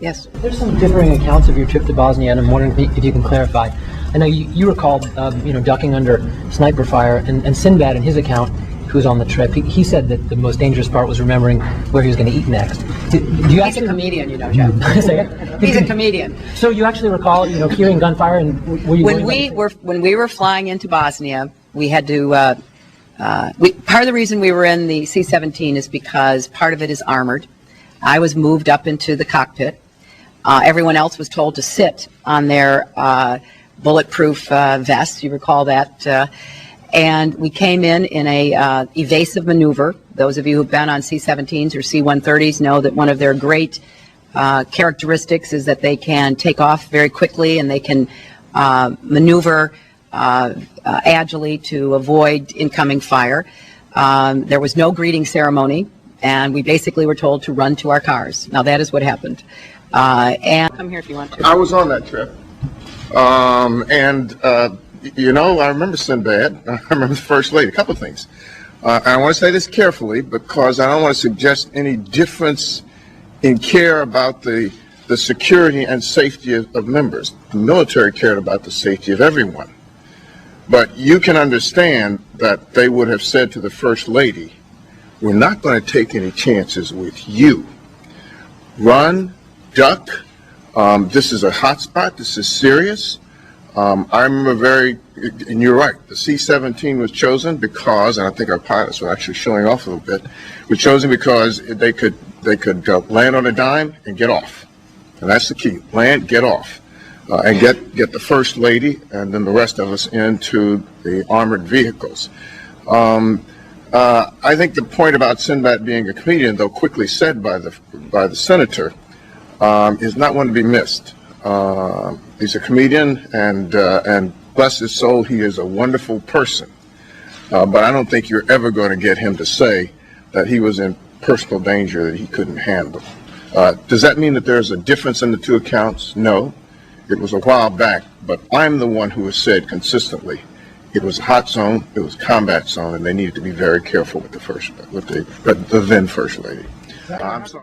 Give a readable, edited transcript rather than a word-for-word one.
Yes. There's some differing accounts of your trip to Bosnia, and I'm wondering if you can clarify. I know you recalled, ducking under sniper fire, and Sinbad, in his account, who was on the trip, he said that the most dangerous part was remembering where he was going to eat next. He's a comedian, Joe. He's a comedian. So you actually recall, hearing gunfire, and were you when we were flying into Bosnia, we had to. Part of the reason we were in the C-17 is because part of it is armored. I was moved up into the cockpit. Everyone else was told to sit on their bulletproof vests. You recall that? And we came in a evasive maneuver. Those of you who've been on C-17s or C-130s know that one of their great characteristics is that they can take off very quickly and they can maneuver agilely to avoid incoming fire. There was no greeting ceremony, and we basically were told to run to our cars. Now that is what happened. And come here if you want to. I was on that trip, I remember Sinbad. I remember the First Lady. A couple of things. I want to say this carefully because I don't want to suggest any difference in care about the security and safety of members. The military cared about the safety of everyone. But you can understand that they would have said to the First Lady, we're not going to take any chances with you. Run, duck. This is a hot spot. This is serious. I remember and you're right, the C-17 was chosen because, and I think our pilots were actually showing off a little bit, were chosen because they could land on a dime and get off. And that's the key. Land, get off. And get the First Lady and then the rest of us into the armored vehicles. I think the point about Sinbad being a comedian, though quickly said by the senator, is not one to be missed. He's a comedian, and bless his soul, he is a wonderful person. But I don't think you're ever going to get him to say that he was in personal danger that he couldn't handle. Does that mean that there's a difference in the two accounts? No. It was a while back, but I'm the one who has said consistently it was a hot zone, it was a combat zone, and they needed to be very careful with the then First Lady. I'm sorry.